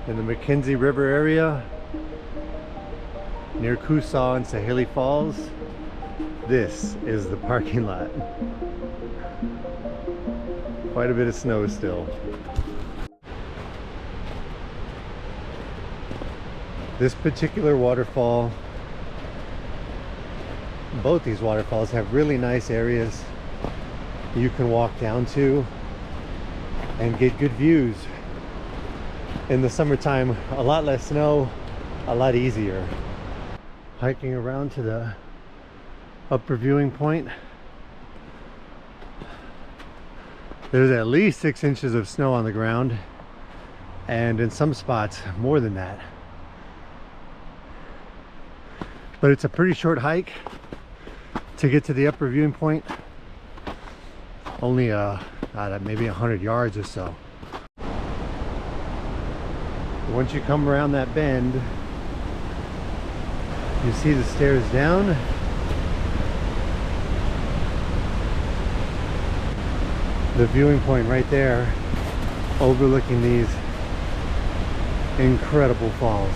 in the McKenzie River area near Koosah and Sahalie Falls. This is the parking lot. Quite a bit of snow still. This particular waterfall, both these waterfalls have really nice areas you can walk down to and get good views. In the summertime, a lot less snow, a lot easier. Hiking around to the upper viewing point. There's at least 6 inches of snow on the ground, and in some spots more than that. But it's a pretty short hike to get to the upper viewing point. Only maybe 100 yards or so. Once you come around that bend, you see the stairs down. The viewing point right there, overlooking these incredible falls.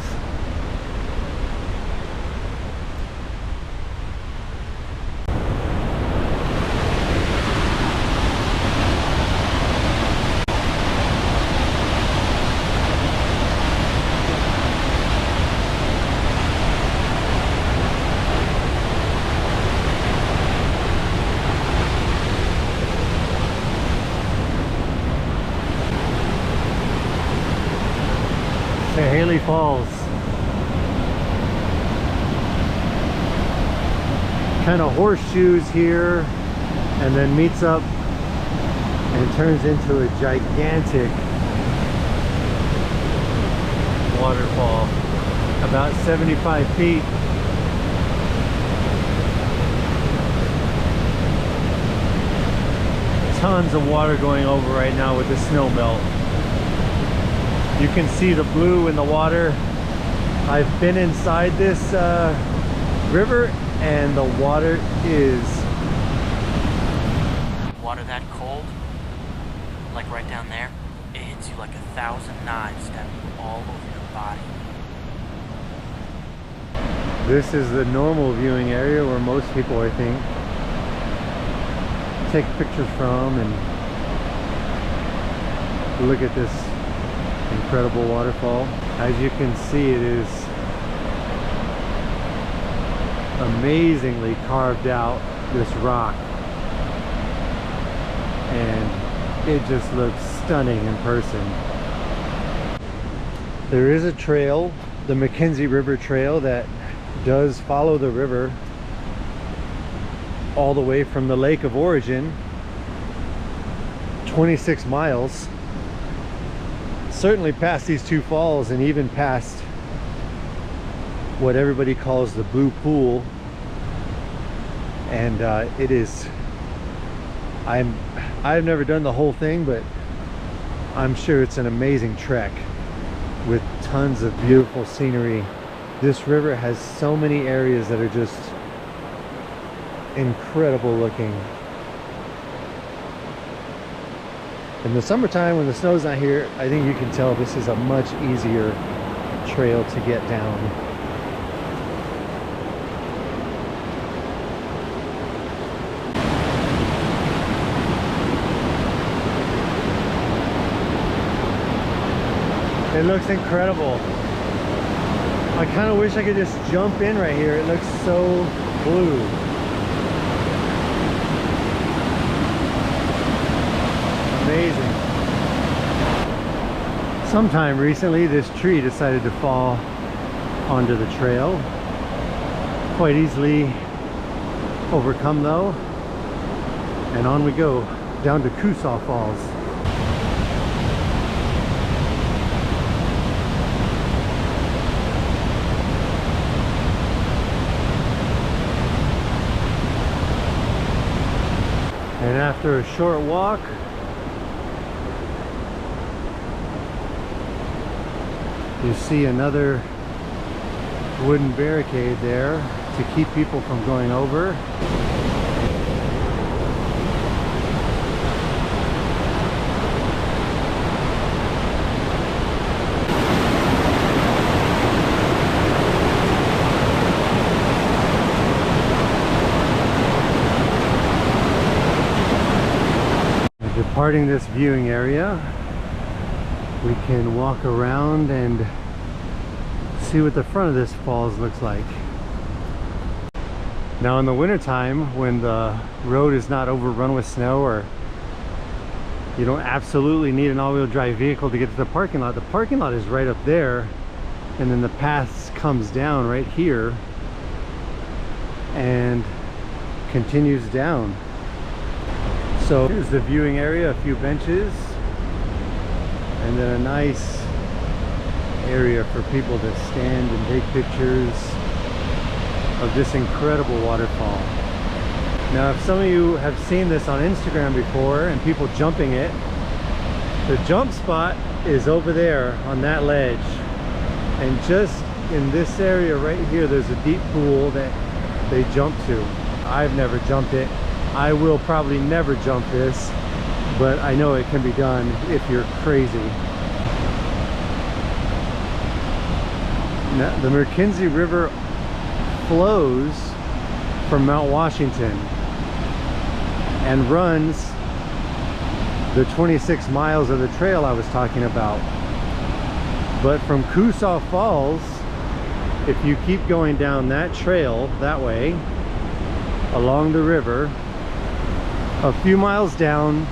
Sahalie Falls. Kind of horseshoes here and then meets up and turns into a gigantic waterfall, about 75 feet. Tons of water going over right now with the snow melt. You can see the blue in the water. I've been inside this river and the water is... Water that cold, like right down there, it hits you like 1,000 knives stabbing you all over your body. This is the normal viewing area where most people, I think, take pictures from and look at this incredible waterfall. As you can see, it is amazingly carved out, this rock, and it just looks stunning in person. There is a trail, the McKenzie River Trail, that does follow the river all the way from the lake of origin, 26 miles. Certainly past these two falls and even past what everybody calls the Blue Pool. And it is, I've never done the whole thing, but I'm sure it's an amazing trek with tons of beautiful scenery. This river has so many areas that are just incredible looking. In the summertime, when the snow's not here, I think you can tell this is a much easier trail to get down. It looks incredible. I kind of wish I could just jump in right here. It looks so blue. Amazing. Sometime recently, this tree decided to fall onto the trail. Quite easily overcome though. And on we go, down to Koosah Falls. And after a short walk, you see another wooden barricade there to keep people from going over. Departing this viewing area, we can walk around and see what the front of this falls looks like. Now in the wintertime, when the road is not overrun with snow, or you don't absolutely need an all-wheel drive vehicle to get to the parking lot is right up there, and then the path comes down right here and continues down. So here's the viewing area, a few benches, and then a nice area for people to stand and take pictures of this incredible waterfall. Now, if some of you have seen this on Instagram before and people jumping it, the jump spot is over there on that ledge, and just in this area right here there's a deep pool that they jump to. I've never jumped it. I will probably never jump this, but I know it can be done if you're crazy. Now, the McKenzie River flows from Mount Washington and runs the 26 miles of the trail I was talking about. But from Koosah Falls, if you keep going down that trail that way along the river, a few miles down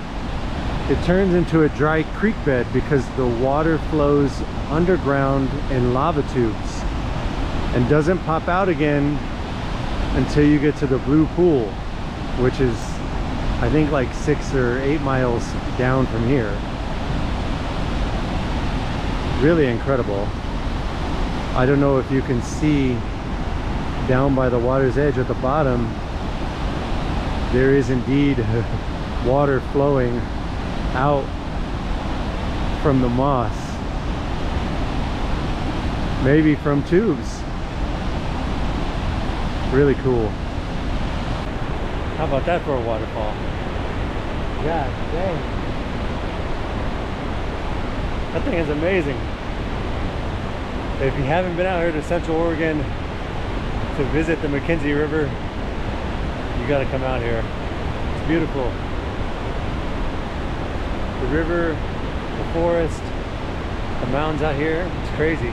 it turns into a dry creek bed because the water flows underground in lava tubes and doesn't pop out again until you get to the blue pool, which is I think like 6 or 8 miles down from here. Really incredible. I don't know if you can see down by the water's edge at the bottom, there is indeed water flowing out from the moss, maybe from tubes. Really cool. How about that for a waterfall? God dang, that thing is amazing. If you haven't been out here to Central Oregon to visit the McKenzie River, you got to come out here. It's beautiful. The river, the forest, the mountains out here, it's crazy.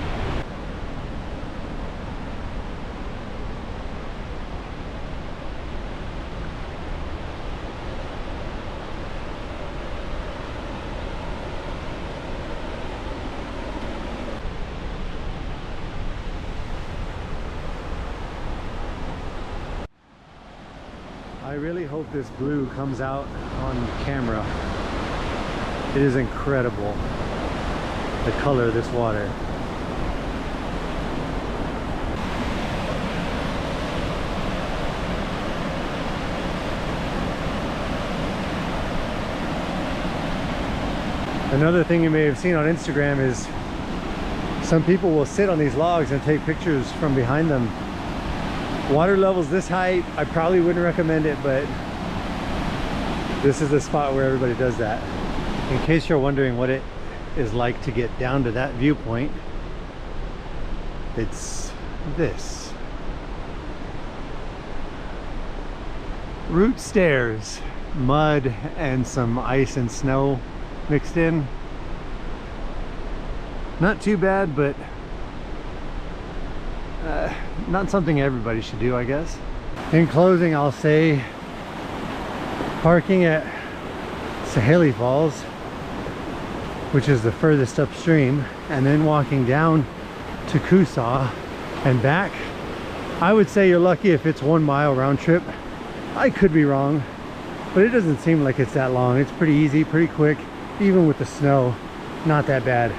I really hope this blue comes out on camera. It is incredible, the color of this water. Another thing you may have seen on Instagram is some people will sit on these logs and take pictures from behind them. Water levels this height, I probably wouldn't recommend it, but this is the spot where everybody does that. In case you're wondering what it is like to get down to that viewpoint, it's this. Root stairs, mud and some ice and snow mixed in. Not too bad, but not something everybody should do, I guess. In closing, I'll say parking at Sahalie Falls, which is the furthest upstream, and then walking down to Koosah and back, I would say you're lucky if it's 1 mile round trip. I could be wrong, but it doesn't seem like it's that long. It's pretty easy, pretty quick, even with the snow. Not that bad.